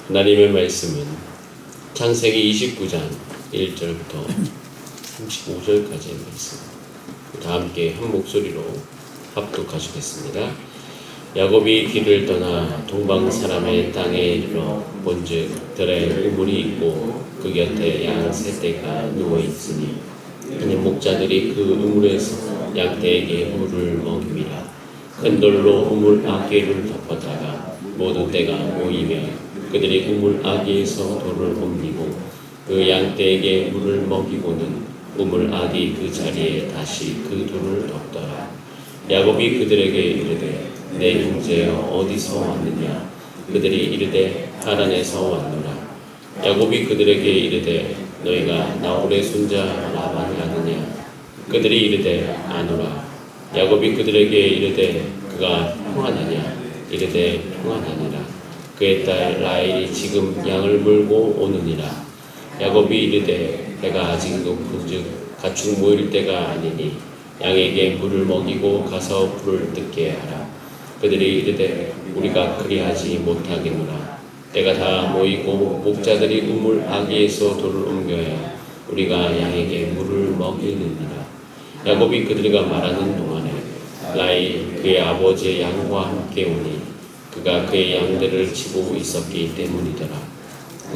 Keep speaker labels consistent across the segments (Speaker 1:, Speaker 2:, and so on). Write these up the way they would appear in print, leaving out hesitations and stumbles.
Speaker 1: 하나님의 말씀은 창세기 29장 1절부터 35절까지의 말씀. 다 함께 한 목소리로 합독하시겠습니다. 야곱이 길을 떠나 동방 사람의 땅에 이르러 본즉 들에 우물이 있고 그 곁에 양 세 떼가 누워 있으니 그는 목자들이 그 우물에서 양떼에게 물을 먹이니라. 큰 돌로 우물 아귀를 덮었다가 모든 떼가 모이며 그들이 우물 아귀에서 돌을 옮기고 그 양떼에게 물을 먹이고는 우물 아귀 그 자리에 다시 그 돌을 덮더라. 야곱이 그들에게 이르되 내 형제여 어디서 왔느냐? 그들이 이르되 하란에서 왔노라. 야곱이 그들에게 이르되 너희가 나홀의 손자 라반이 아느냐? 그들이 이르되 아노라. 야곱이 그들에게 이르되 그가 평안하냐? 이르되 평안하니라. 그의 딸 라헬이 지금 양을 물고 오느니라. 야곱이 이르되 해가 아직 높은즉 가축 모일 때가 아니니 양에게 물을 먹이고 가서 불을 뜯게 하라. 그들이 이르되 우리가 그리하지 못하겠노라. 때가 다 모이고 목자들이 우물 아귀에서 돌을 옮겨야 우리가 양에게 물을 먹이느니라. 야곱이 그들과 말하는 동안에 라헬이 그의 아버지의 양과 함께 오니 그가 그의 양들을 치고 있었기 때문이더라.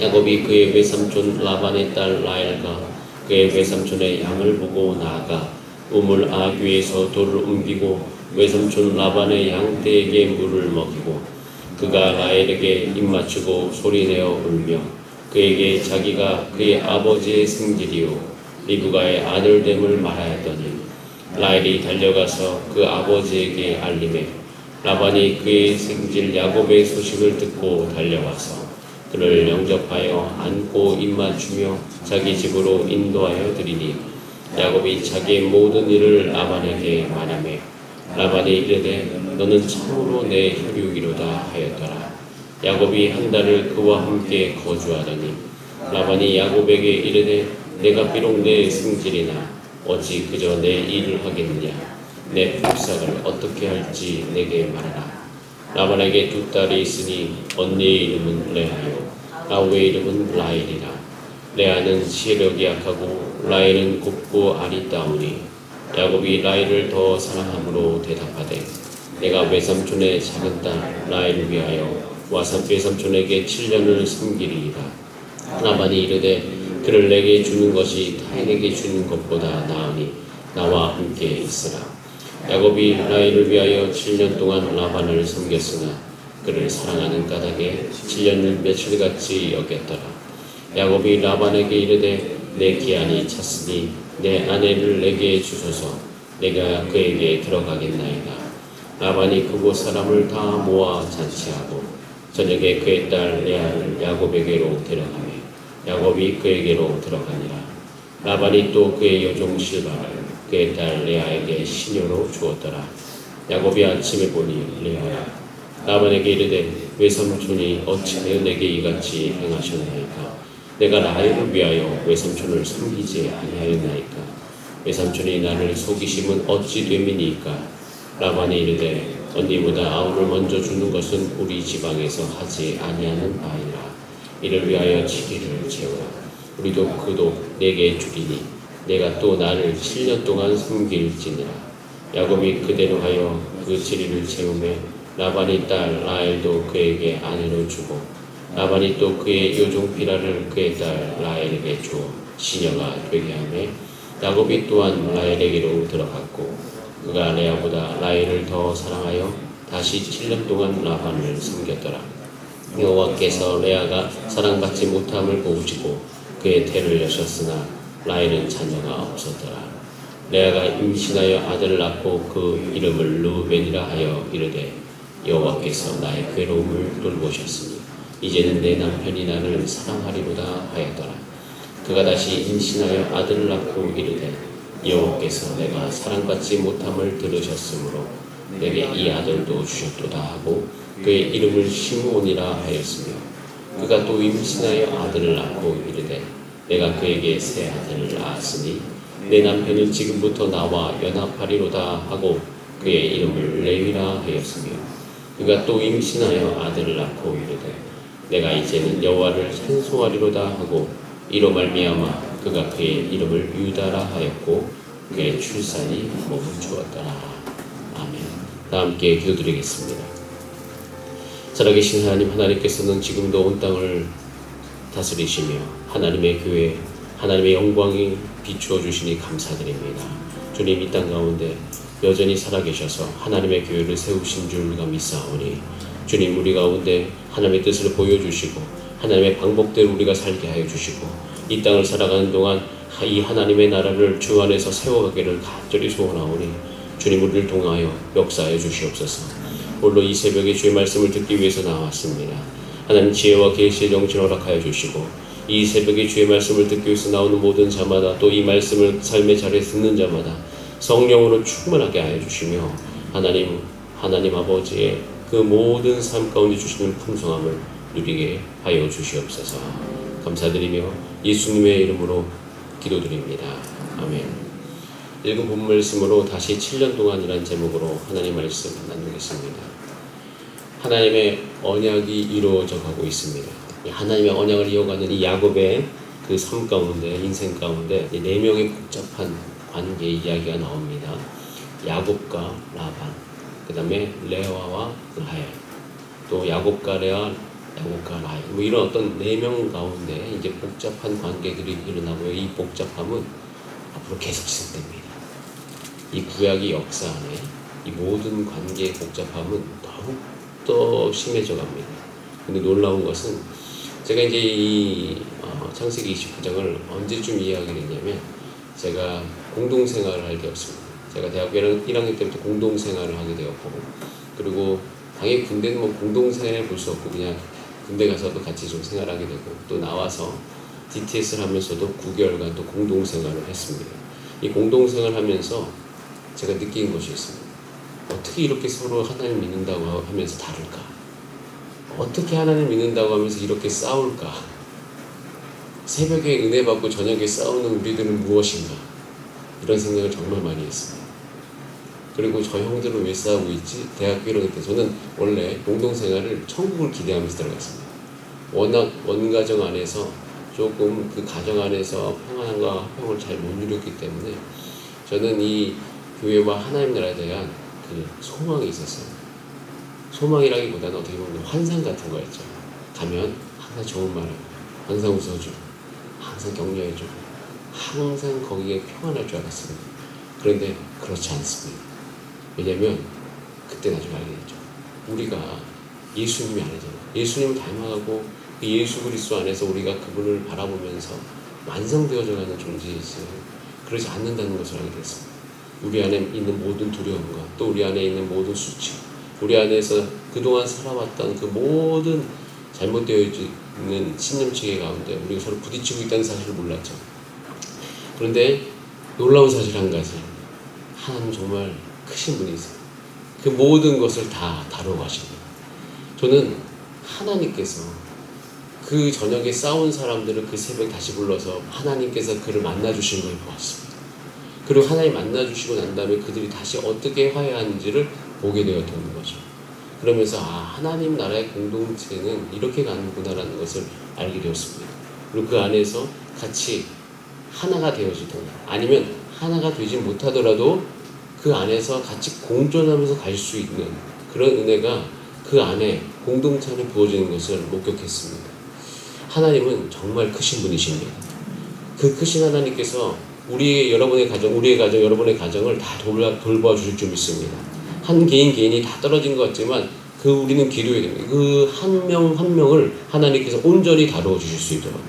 Speaker 1: 야곱이 그의 외삼촌 라반의 딸 라헬과 그의 외삼촌의 양을 보고 나아가 우물 아귀에서 돌을 옮기고 외삼촌 라반의 양떼에게 물을 먹이고 그가 라헬에게 입맞추고 소리내어 울며 그에게 자기가 그의 아버지의 생질이요 리브가의 아들됨을 말하였더니 라헬이 달려가서 그 아버지에게 알림해 라반이 그의 생질 야곱의 소식을 듣고 달려와서 그를 영접하여 안고 입맞추며 자기 집으로 인도하여 드리니 야곱이 자기의 모든 일을 라반에게 말하며 라반이 이르되 너는 참으로 내 혈육이로다 하였더라. 야곱이 한 달을 그와 함께 거주하더니 라반이 야곱에게 이르되 내가 비록 내 생질이나 어찌 그저 내 일을 하겠느냐? 내 품삯을 어떻게 할지 내게 말하라. 라반에게 두 딸이 있으니 언니의 이름은 레아요 아우의 이름은 라헬이라. 레아는 시력이 약하고 라헬은 곱고 아리따우니 야곱이 라헬을 더 사랑함으로 대답하되 내가 외삼촌의 작은 딸 라헬을 위하여 외삼촌에게 7년을 섬기리이다. 라반이 이르되 그를 내게 주는 것이 타인에게 주는 것보다 나으니 나와 함께 있으라. 야곱이 라헬을 위하여 7년 동안 라반을 섬겼으나 그를 사랑하는 까닭에 7년을 며칠같이 여겼더라. 야곱이 라반에게 이르되 내 기한이 찼으니 내 아내를 내게 주소서. 내가 그에게 들어가겠나이다. 라반이 그곳 사람을 다 모아 잔치하고 저녁에 그의 딸 레아를 야곱에게로 데려가며 야곱이 그에게로 들어가니라. 라반이 또 그의 여종 실바를 그의 딸 레아에게 시녀로 주었더라. 야곱이 아침에 보니 레아라. 라반에게 이르되 외삼촌이 어찌 내게 이같이 행하셨나이까? 내가 라헬을 위하여 외삼촌을 섬기지 아니하였나이까? 외삼촌이 나를 속이심은 어찌 됨이니까? 라반이 이르되 언니보다 아우를 먼저 주는 것은 우리 지방에서 하지 아니하는 바이라. 이를 위하여 치기를 채우라. 우리도 그도 내게 주리니 내가 또 나를 7년 동안 섬길지니라. 야곱이 그대로 하여 그 치리를 채우며 라반이 딸 라헬도 그에게 아내로 주고 라반이 또 그의 여종 비라를 그의 딸 라헬에게 주어 시녀가 되게 하며 야곱이 또한 라헬에게로 들어갔고 그가 레아보다 라헬을 더 사랑하여 다시 7년 동안 라반을 섬겼더라. 여호와께서 레아가 사랑받지 못함을 보시고 그의 태를 여셨으나 라헬은 자녀가 없었더라. 레아가 임신하여 아들을 낳고 그 이름을 르우벤이라 하여 이르되 여호와께서 나의 괴로움을 돌보셨으니 이제는 내 남편이 나를 사랑하리로다 하였더라. 그가 다시 임신하여 아들을 낳고 이르되 여호와께서 내가 사랑받지 못함을 들으셨으므로 내게 이 아들도 주셨도다 하고 그의 이름을 시므온이라 하였으며 그가 또 임신하여 아들을 낳고 이르되 내가 그에게 새 아들을 낳았으니 내 남편은 지금부터 나와 연합하리로다 하고 그의 이름을 레위라 하였으며 그가 또 임신하여 아들을 낳고 이르되 내가 이제는 여호와를 찬송하리로다 하고 이로 말미암아 그가 그의 이름을 유다라 하였고 그의 출산이 멈추었더라. 아멘. 다 함께 기도드리겠습니다. 살아계신 하나님께서는 지금도 온 땅을 다스리시며 하나님의 교회, 하나님의 영광이 비추어 주시니 감사드립니다. 주님, 이 땅 가운데 여전히 살아계셔서 하나님의 교회를 세우신 줄과 믿사오니 주님, 우리 가운데 하나님의 뜻을 보여주시고 하나님의 방법대로 우리가 살게 하여 주시고 이 땅을 살아가는 동안 이 하나님의 나라를 주 안에서 세워가기를 간절히 소원하오니 주님, 우리를 통하여 역사하여 주시옵소서. 홀로 이 새벽에 주의 말씀을 듣기 위해서 나왔습니다. 하나님, 지혜와 계시의 정신을 허락하여 주시고 이 새벽에 주의 말씀을 듣기 위해서 나오는 모든 자마다 또 이 말씀을 삶의 자리에서 듣는 자마다 성령으로 충만하게 하여 주시며 하나님 아버지의 그 모든 삶 가운데 주시는 풍성함을 누리게 하여 주시옵소서. 감사드리며 예수님의 이름으로 기도드립니다. 아멘. 읽은 본 말씀으로 다시 7년 동안이라는 제목으로 하나님 말씀 나누겠습니다. 하나님의 언약이 이루어져 가고 있습니다. 하나님의 언약을 이어가는 이 야곱의 그 삶 가운데, 인생 가운데 4명의 복잡한 관계 이야기가 나옵니다. 야곱과 라반, 그 다음에 레아와 라헬, 또 야곱과 레아, 야곱과 라헬, 뭐 이런 어떤 4명 가운데 이제 복잡한 관계들이 일어나고요. 이 복잡함은 앞으로 계속 지속됩니다. 이 구약의 역사 안에 이 모든 관계의 복잡함은 더욱더 심해져 갑니다. 근데 놀라운 것은 제가 이제 이 창세기 29장을 언제쯤 이해하게 됐냐면 제가 공동생활을 하게 되었습니다. 제가 대학교 1학년 때부터 공동생활을 하게 되었고, 그리고 당연히 군대는 뭐 공동생활을 볼 수 없고 그냥 군대 가서도 같이 좀 생활하게 되고, 또 나와서 DTS를 하면서도 9개월간 또 공동생활을 했습니다. 이 공동생활을 하면서 제가 느낀 것이 있습니다. 어떻게 이렇게 서로 하나님 믿는다고 하면서 다를까? 어떻게 하나님 믿는다고 하면서 이렇게 싸울까? 새벽에 은혜 받고 저녁에 싸우는 우리들은 무엇인가? 이런 생각을 정말 많이 했습니다. 그리고 저 형들은 왜 싸우고 있지? 대학교 1학년 때 저는 원래 공동생활을 천국을 기대하면서 들어갔습니다. 워낙 원가정 안에서 조금 그 가정 안에서 평안과 화평을 잘 못 누렸기 때문에 저는 이 교회와 하나님 나라에 대한 그 소망이 있었어요. 소망이라기보다는 어떻게 보면 환상 같은 거였죠. 가면 항상 좋은 말을, 항상 웃어주고, 항상 격려해주고, 항상 거기에 평안할 줄 알았습니다. 그런데 그렇지 않습니다. 왜냐면 그때 나중에 알게 됐죠. 우리가 예수님이 아니잖아요. 예수님을 닮아가고 그 예수 그리스도 안에서 우리가 그분을 바라보면서 완성되어져가는 존재이지 그러지 않는다는 것을 알게 됐습니다. 우리 안에 있는 모든 두려움과 또 우리 안에 있는 모든 수치, 우리 안에서 그동안 살아왔던 그 모든 잘못되어 있는 신념체계 가운데 우리가 서로 부딪히고 있다는 사실을 몰랐죠. 그런데 놀라운 사실 한 가지, 하나님 정말 크신 분이세요. 그 모든 것을 다 다루어 가십니다. 저는 하나님께서 그 저녁에 싸운 사람들을 그 새벽 다시 불러서 하나님께서 그를 만나주신 걸 보았습니다. 그리고 하나님 만나주시고 난 다음에 그들이 다시 어떻게 화해하는지를 보게 되었던 거죠. 그러면서 하나님 나라의 공동체는 이렇게 가는구나라는 것을 알게 되었습니다. 그리고 그 안에서 같이 하나가 되어지거나 아니면 하나가 되지 못하더라도 그 안에서 같이 공존하면서 갈 수 있는 그런 은혜가 그 안에 공동체 안에 부어지는 것을 목격했습니다. 하나님은 정말 크신 분이십니다. 그 크신 하나님께서 여러분의 가정을 다 돌봐 주실 줄 믿습니다. 한 개인이 다 떨어진 것 같지만 우리는 기도해야 됩니다. 그 한 명 한 명을 하나님께서 온전히 다루어 주실 수 있도록.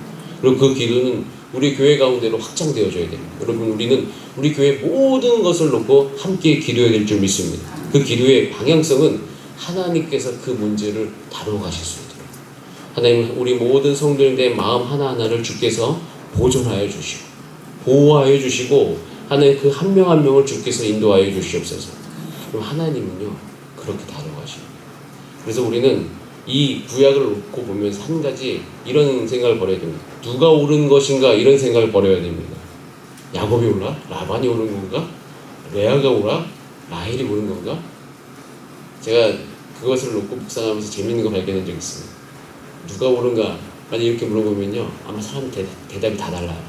Speaker 1: 그리고 그 기도는 우리 교회 가운데로 확장되어져야 됩니다. 여러분, 우리는 우리 교회 모든 것을 놓고 함께 기도해야 될 줄 믿습니다. 그 기도의 방향성은 하나님께서 그 문제를 다루어 가실 수 있도록. 하나님, 우리 모든 성도님들의 마음 하나하나를 주께서 보존하여 주시고 보호하여 주시고 하나님 그 한 명 한 명을 주께서 인도하여 주시옵소서. 그럼 하나님은요 그렇게 다뤄가십니다. 그래서 우리는 이 구약을 놓고 보면서 한 가지 이런 생각을 버려야 됩니다. 누가 옳은 것인가 이런 생각을 버려야 됩니다. 야곱이 옳아? 라반이 옳은 건가? 레아가 옳아? 라헬이 옳은 건가? 제가 그것을 놓고 묵상하면서 재밌는 걸 발견한 적이 있습니다. 누가 옳은가 만약 이렇게 물어보면요 아마 사람 대답이 다 달라요.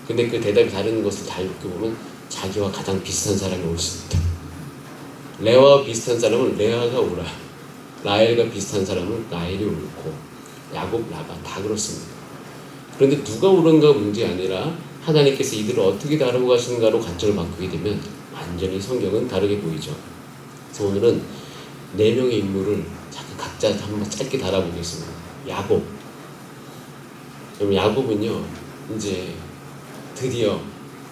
Speaker 1: 근데 그 대답이 다른 것을 다 이렇게 보면 자기와 가장 비슷한 사람이 옳습니다. 레아와 비슷한 사람은 레아가 옳아요. 라헬과 비슷한 사람은 라헬이 옳고 야곱, 라반 다 그렇습니다. 그런데 누가 옳은가 문제 아니라 하나님께서 이들을 어떻게 다루고 가시는가로 관점을 바꾸게 되면 완전히 성경은 다르게 보이죠. 그래서 오늘은 4명의 인물을 각자 한번 짧게 달아보겠습니다. 야곱. 그럼 야곱은요 이제 드디어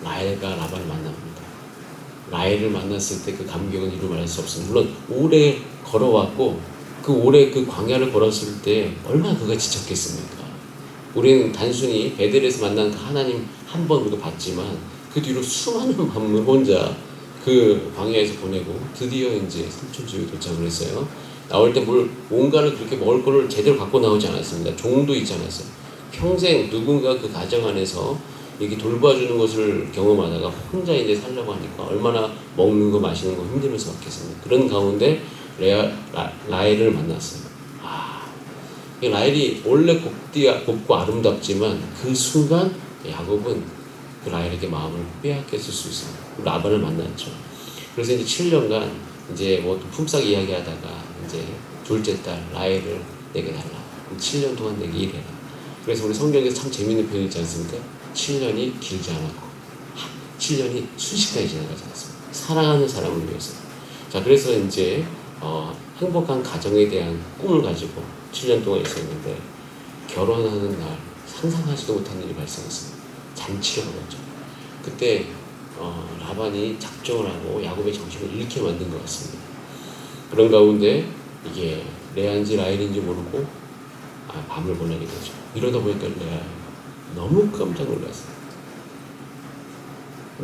Speaker 1: 라헬과 라반을 만납니다. 라헬을 만났을 때 그 감격은 이루 말할 수 없습니다. 물론 오래 걸어왔고 그 오래 그 광야를 걸었을 때 얼마나 그가 지쳤겠습니까? 우리는 단순히 베델에서 만난 그 하나님 한 번 우리가 봤지만 그 뒤로 수많은 밤을 혼자 그 광야에서 보내고 드디어 이제 삼천지역에 도착을 했어요. 나올 때 뭔가를 그렇게 먹을 거를 제대로 갖고 나오지 않았습니다. 종도 있지 않았어요. 평생 누군가 그 가정 안에서 이렇게 돌봐주는 것을 경험하다가 혼자 이제 살려고 하니까 얼마나 먹는 거 마시는 거 힘들면서 왔겠습니까? 그런 가운데 라헬을 만났어요. 라헬이 원래 곱고 아름답지만 그 순간 야곱은 그 라헬에게 마음을 빼앗겼을 수 있습니다. 라반을 만났죠. 그래서 이제 7년간 이제 뭐 품삯 이야기하다가 이제 둘째 딸 라헬을 내게 달라. 7년 동안 내게 일해라. 그래서 우리 성경에서 참 재밌는 표현이 있지 않습니까? 7년이 길지 않았고 7년이 순식간에 지나가지 않습니다. 사랑하는 사람을 위해서. 자, 그래서 이제 행복한 가정에 대한 꿈을 가지고 7년 동안 있었는데 결혼하는 날 상상하지도 못한 일이 발생했습니다. 잔치를 벌였죠. 그때 라반이 작정을 하고 야곱의 정신을 잃게 만든 것 같습니다. 그런 가운데 이게 레아인지 라헬인지 모르고 밤을 보내게 되죠. 이러다 보니까 레아 너무 깜짝 놀랐어요.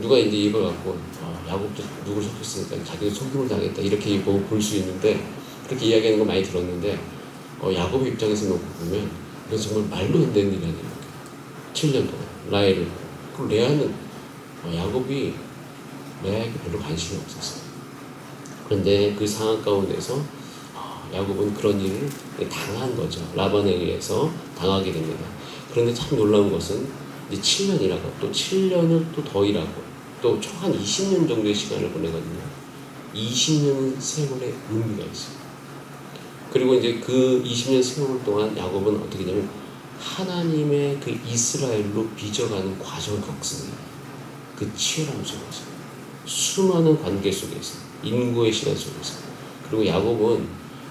Speaker 1: 누가 이제 이걸 갖고 야곱도 누굴 속였으니까 자기도 속임을 당했다 이렇게 볼 수 있는데 그렇게 이야기하는 거 많이 들었는데 야곱의 입장에서 놓고 보면 이건 정말 말도 안 되는 일이 아니에요. 7년 동안 라헬을 그럼 레아는 야곱이 레아에게 별로 관심이 없었어요. 그런데 그 상황 가운데서 야곱은 그런 일을 당한 거죠. 라반에 의해서 당하게 됩니다. 그런데 참 놀라운 것은 이제 7년이라고 또 7년을 또 더 일하고 또 총 한 20년 정도의 시간을 보내거든요. 20년 세월의 의미가 있어요. 그리고 이제 그 20년 세월 동안 야곱은 어떻게 되냐면 하나님의 그 이스라엘로 빚어가는 과정을 겪습니다. 그 치열함 속에서 수많은 관계 속에서 인고의 시간 속에서 그리고 야곱은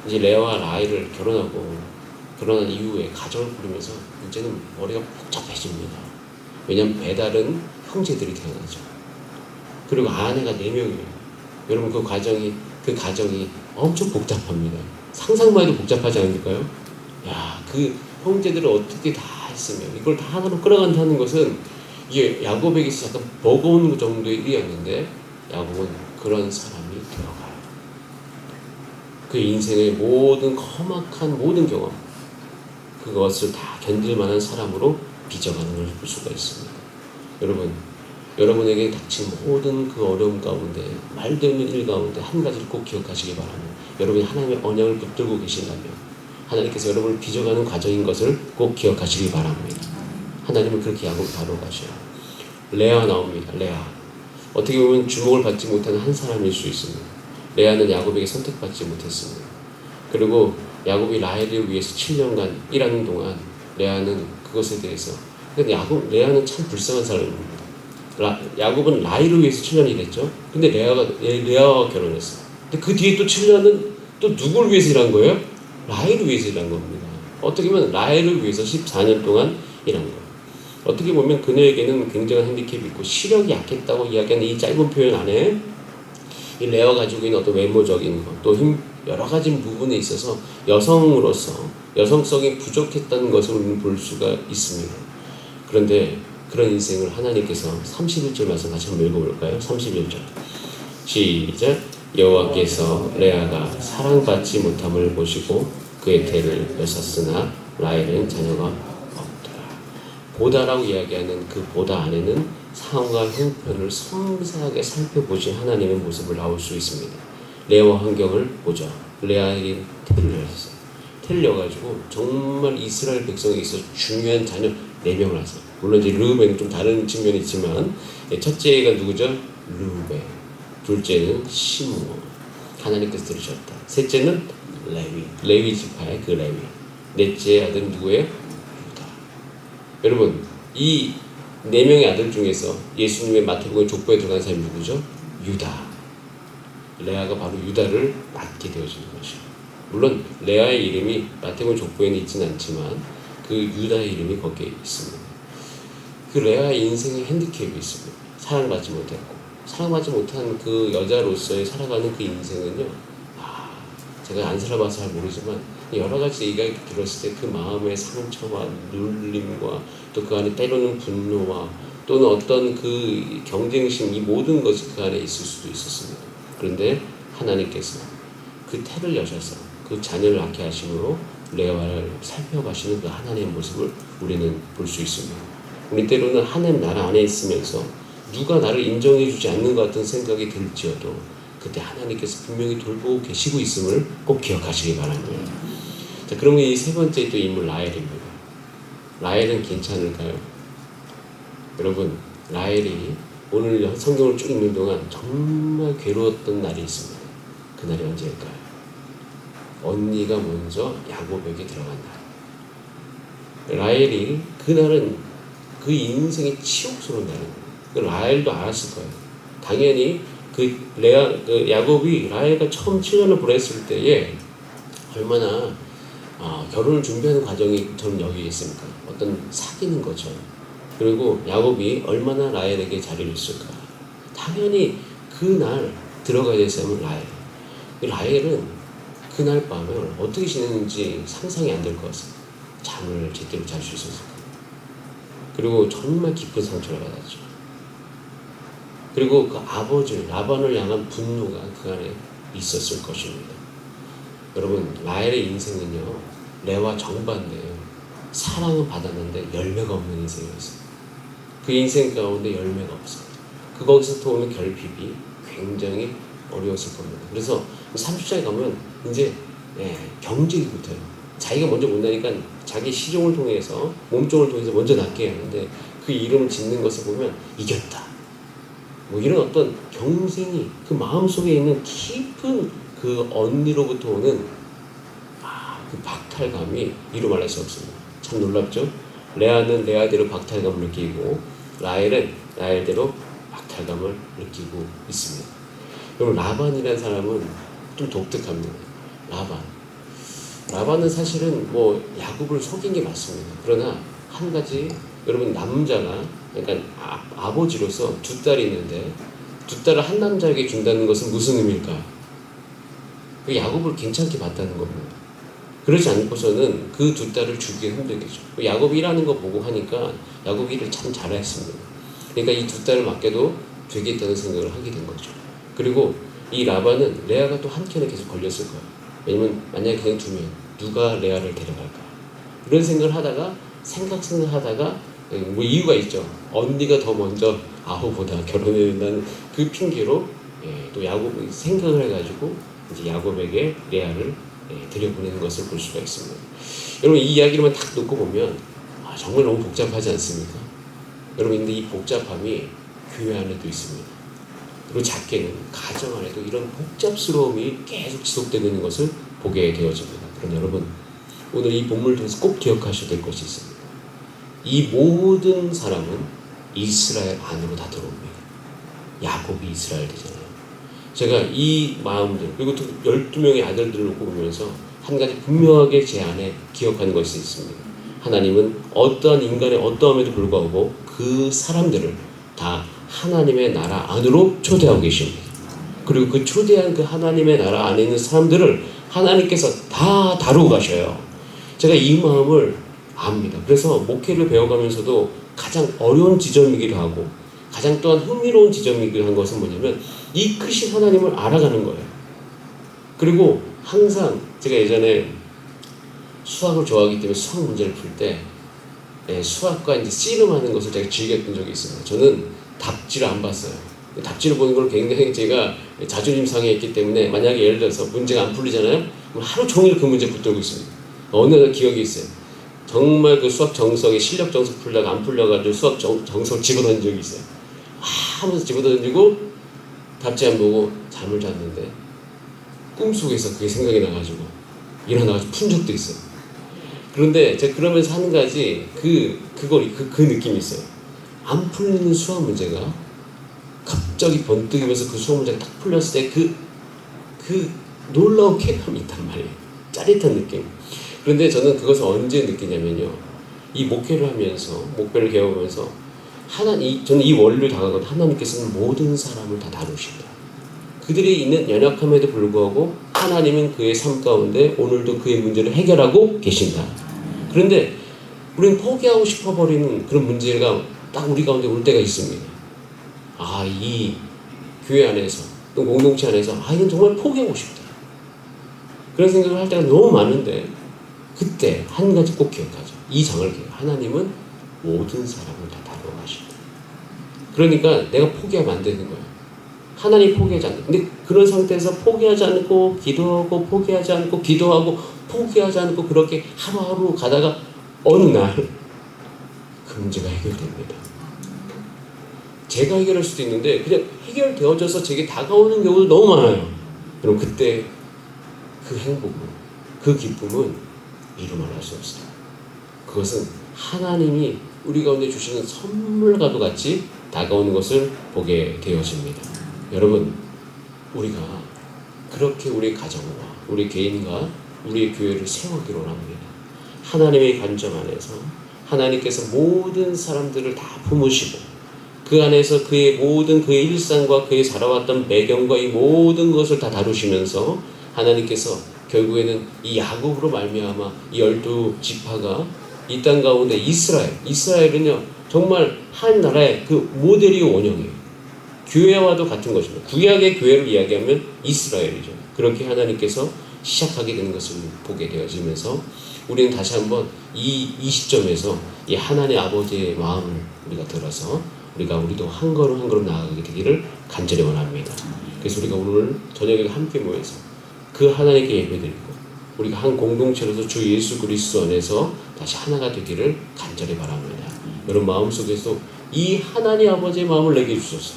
Speaker 1: 이제 레아와 라헬을 결혼한 이후에 가정을 꾸리면서 이제는 머리가 복잡해집니다. 왜냐하면 배달은 형제들이 태어나죠. 그리고 아내가 4명이에요. 여러분 그 가정이 엄청 복잡합니다. 상상만 해도 복잡하지 않을까요? 그 형제들을 어떻게 다 했으면 이걸 다 하나로 끌어간다는 것은 이게 야곱에게 약간 버거운 정도의 일이었는데 야곱은 그런 사람이 되어가요. 그 인생의 모든 험악한 모든 경험 그것을 다 견딜 만한 사람으로 빚어가는 걸 볼 수가 있습니다. 여러분에게 닥친 모든 그 어려움 가운데 말도 없는 일 가운데 한 가지를 꼭 기억하시기 바랍니다. 여러분이 하나님의 언약을 붙들고 계신다면 하나님께서 여러분을 빚어가는 과정인 것을 꼭 기억하시기 바랍니다. 하나님은 그렇게 야곱을 다뤄가셔요. 레아 나옵니다. 레아 어떻게 보면 주목을 받지 못하는 한 사람일 수 있습니다. 레아는 야곱에게 선택받지 못했습니다. 그리고 야곱이 라헬을 위해서 7년간 일하는 동안 레아는 그것에 대해서 근데 레아는 참 불쌍한 사람입니다. 야곱은 라헬을 위해서 7년 일했죠. 근데 레아와 결혼했어요. 근데 그 뒤에 또 7년은 또 누굴 위해서 일한 거예요? 라헬을 위해서 일한 겁니다. 어떻게 보면 라헬을 위해서 14년 동안 일한 거예요. 어떻게 보면 그녀에게는 굉장한 핸디캡이 있고 시력이 약했다고 이야기하는 이 짧은 표현 안에 이 레아가 가지고 있는 어떤 외모적인 것, 또 여러 가지 부분에 있어서 여성으로서 여성성이 부족했다는 것을 우리는 볼 수가 있습니다. 그런데 그런 인생을 하나님께서 31절 말씀 같이 한번 읽어볼까요? 31절 시작. 여호와께서 레아가 사랑받지 못함을 보시고 그의 태를 여셨으나 라헬은 자녀가 없더라. 보다라고 이야기하는 그 보다 안에는 상황과 형편을 섬세하게 살펴보신 하나님의 모습을 나올 수 있습니다. 레아와 환경을 보죠. 레아에게 태를 여셨어요. 틀려가지고 정말 이스라엘 백성에 있어서 중요한 자녀 4명을 낳았어요. 물론 이제 르우벤은 좀 다른 측면이 있지만 첫째가 누구죠? 르우벤, 둘째는 시므온, 하나님께서 들으셨다. 셋째는 레위 지파의 그 레위. 넷째 아들은 누구예요? 유다. 여러분 이 4명의 아들 중에서 예수님의 마태복음 족보에 들어간 사람이 누구죠? 유다. 레아가 바로 유다를 낳게 되어지는 것이죠. 물론 레아의 이름이 마태복음 족보에는 있지는 않지만 그 유다의 이름이 거기에 있습니다. 그 레아의 인생에 핸디캡이 있습니다. 사랑받지 못했고 사랑받지 못한 그 여자로서의 살아가는 그 인생은요, 제가 안 살아봐서 잘 모르지만 여러 가지 얘기가 들었을 때 그 마음의 상처와 눌림과 또 그 안에 때로는 분노와 또는 어떤 그 경쟁심, 이 모든 것이 그 안에 있을 수도 있었습니다. 그런데 하나님께서 그 태를 여셔서 그 자녀를 낳게 하심으로 레아를 살펴가시는 그 하나님의 모습을 우리는 볼 수 있습니다. 우리 때로는 하나님 나라 안에 있으면서 누가 나를 인정해주지 않는 것 같은 생각이 들지어도 그때 하나님께서 분명히 돌보고 계시고 있음을 꼭 기억하시기 바랍니다. 자, 그러면 이 세 번째 또 인물 라헬입니다. 라헬은 괜찮을까요? 여러분, 라헬이 오늘 성경을 쭉 읽는 동안 정말 괴로웠던 날이 있습니다. 그날이 언제일까요? 언니가 먼저 야곱에게 들어간 날. 라헬이 그날은 그 인생의 치욕스러운 날입니다. 라헬도 알았을 거예요. 당연히 그 야곱이 라헬과 처음 7년을 보냈을 때에 얼마나 결혼을 준비하는 과정이 저는 여기에 있습니까? 어떤 사귀는 거죠. 그리고 야곱이 얼마나 라헬에게 자리를 줬을까? 당연히 그날 들어가야 될 사람은 라헬. 라헬은 그날 밤을 어떻게 지냈는지 상상이 안 될 것 같습니다. 잠을 제대로 잘 수 있었을까? 그리고 정말 깊은 상처를 받았죠. 그리고 그 아버지 라반을 향한 분노가 그 안에 있었을 것입니다. 여러분, 라헬의 인생은요, 레와 정반대예요. 사랑은 받았는데 열매가 없는 인생이었어요. 그 인생 가운데 열매가 없어요. 거기서부터 오는 결핍이 굉장히 어려웠을 겁니다. 그래서 30장에 가면 이제 경쟁이 붙어요. 자기가 먼저 못 나니까 자기 시종을 통해서, 몸종을 통해서 먼저 낫게 하는데 그 이름을 짓는 것을 보면 이겼다. 뭐 이런 어떤 경쟁이 그 마음속에 있는 깊은 그 언니로부터 오는 그 박탈감이 이루 말할 수 없습니다. 참 놀랍죠? 레아는 레아대로 박탈감을 느끼고 라헬은 라헬대로 박탈감을 느끼고 있습니다. 그럼 라반이라는 사람은 좀 독특합니다. 라반은 사실은 뭐 야곱을 속인 게 맞습니다. 그러나 한 가지, 여러분, 남자가 그러니까 아버지로서 두 딸이 있는데 두 딸을 한 남자에게 준다는 것은 무슨 의미일까? 야곱을 괜찮게 봤다는 겁니다. 그러지 않고서는 그 두 딸을 주기가 힘들겠죠. 야곱이 일하는 거 보고 하니까 야곱이 일을 참 잘했습니다. 그러니까 이 두 딸을 맡겨도 되겠다는 생각을 하게 된 거죠. 그리고 이 라반은 레아가 또 한켠에 계속 걸렸을 거예요. 왜냐면 만약에 그냥 두면 누가 레아를 데려갈까? 이런 생각을 하다가 생각하다가 뭐 이유가 있죠. 언니가 더 먼저 아우보다 결혼해야 된다는 그 핑계로 또 야곱이 생각을 해가지고 이제 야곱에게 레아를 들여보내는 것을 볼 수가 있습니다. 여러분, 이 이야기를만 딱 놓고 보면 정말 너무 복잡하지 않습니까? 여러분, 근데 이 복잡함이 교회 안에도 있습니다. 그리고 작게는 가정 안에도 이런 복잡스러움이 계속 지속되고 있는 것을 보게 되어집니다. 그럼 여러분, 오늘 이 본문을 통해서 꼭 기억하셔야 될 것이 있습니다. 이 모든 사람은 이스라엘 안으로 다 들어옵니다. 야곱이 이스라엘 되잖아요. 제가 이 마음들, 그리고 또 12명의 아들들을 놓고 보면서 한 가지 분명하게 제 안에 기억하는 것이 있습니다. 하나님은 어떠한 인간의 어떠함에도 불구하고 그 사람들을 다 하나님의 나라 안으로 초대하고 계십니다. 그리고 그 초대한 그 하나님의 나라 안에 있는 사람들을 하나님께서 다 다루고 가셔요. 제가 이 마음을 압니다. 그래서 목회를 배워가면서도 가장 어려운 지점이기도 하고 가장 또한 흥미로운 지점이기도 한 것은 뭐냐면 이 크신 하나님을 알아가는 거예요. 그리고 항상 제가 예전에 수학을 좋아하기 때문에 수학 문제를 풀 때 수학과 이제 씨름하는 것을 제가 즐겼던 적이 있습니다. 저는 답지를 안 봤어요. 답지를 보는 걸 굉장히 제가 자존심 상해했기 때문에 만약에 예를 들어서 문제가 안 풀리잖아요. 그럼 하루 종일 그 문제 붙들고 있습니다. 어느 날 기억이 있어요. 정말 그 수학 정석에 실력 정석 풀다가 안 풀려가지고 수학 정석 집어던진 적이 있어요. 하면서 집어던지고 답지 안 보고 잠을 잤는데 꿈속에서 그게 생각이 나가지고 일어나가지고 푼 적도 있어요. 그런데 제가 그러면서 한 가지 그 느낌이 있어요. 안 풀리는 수학 문제가 갑자기 번뜩이면서 그 수학 문제가 딱 풀렸을 때 그 놀라운 쾌감이 있단 말이에요. 짜릿한 느낌. 그런데 저는 그것을 언제 느끼냐면요. 이 목회를 하면서, 목회를 배워보면서 저는 이 원리를 다가가거든. 하나님께서는 모든 사람을 다 다루신다. 그들이 있는 연약함에도 불구하고 하나님은 그의 삶 가운데 오늘도 그의 문제를 해결하고 계신다. 그런데 우리는 포기하고 싶어버리는 그런 문제가 딱 우리 가운데 올 때가 있습니다. 이 교회 안에서 또 공동체 안에서 이건 정말 포기하고 싶다. 그런 생각을 할 때가 너무 많은데 그때 한 가지 꼭 기억하죠. 이 장을 기억해요. 하나님은 모든 사람을 다 다루어 가신다. 그러니까 내가 포기하면 안 되는 거예요. 하나님 포기하지 않는다. 근데 그런 상태에서 포기하지 않고 기도하고 포기하지 않고 기도하고 포기하지 않고 그렇게 하루하루 가다가 어느 날 그 문제가 해결됩니다. 제가 해결할 수도 있는데 그냥 해결되어져서 제게 다가오는 경우도 너무 많아요. 그럼 그때 그 행복은, 그 기쁨은 이루 말할 수 없어요. 그것은 하나님이 우리 가운데 주시는 선물과도 같이 다가오는 것을 보게 되어집니다. 여러분, 우리가 그렇게 우리 가정과 우리 개인과 우리의 교회를 세우기로 합니다. 하나님의 관점 안에서 하나님께서 모든 사람들을 다 품으시고 그 안에서 그의 일상과 그의 살아왔던 배경과 이 모든 것을 다 다루시면서 하나님께서 결국에는 이 야곱으로 말미암아 이 12지파가 이 땅 가운데 이스라엘은요 정말 한 나라의 그 모델이 원형이에요. 교회와도 같은 것입니다. 구약의 교회를 이야기하면 이스라엘이죠. 그렇게 하나님께서 시작하게 되는 것을 보게 되어지면서 우리는 다시 한번 이 시점에서 이 하나님 아버지의 마음을 우리가 들어서 우리도 한 걸음 한 걸음 나아가게 되기를 간절히 원합니다. 그래서 우리가 오늘 저녁에 함께 모여서 그 하나님께 예배드리고 우리가 한 공동체로서 주 예수 그리스도 안에서 다시 하나가 되기를 간절히 바랍니다. 여러분 마음속에서 이 하나님 아버지의 마음을 내게 주소서.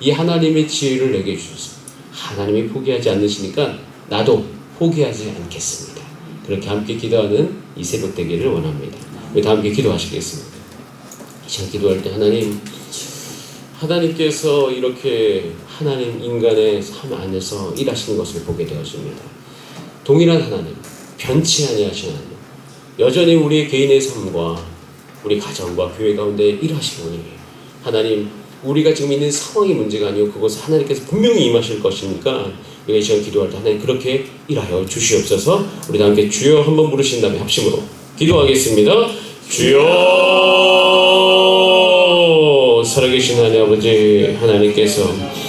Speaker 1: 이 하나님의 지혜를 내게 주소서. 하나님이 포기하지 않으시니까 나도 포기하지 않겠습니다. 그렇게 함께 기도하는 이 새벽 되기를 원합니다. 우리 다 함께 기도하시겠습니다. 이 시간 기도할 때 하나님께서 이렇게 하나님 인간의 삶 안에서 일하시는 것을 보게 되었습니다. 동일한 하나님, 변치 아니하신 하나님, 여전히 우리 개인의 삶과 우리 가정과 교회 가운데 일하시는 하나님, 우리가 지금 있는 상황이 문제가 아니고 그것을 하나님께서 분명히 임하실 것이니까 우리가 이 시간 기도할 때 하나님 그렇게 일하여 주시옵소서. 우리 다 함께 주여 한번 부르신 다음에 합심으로 기도하겠습니다. 주여 살아계신 하나님 아버지 하나님께서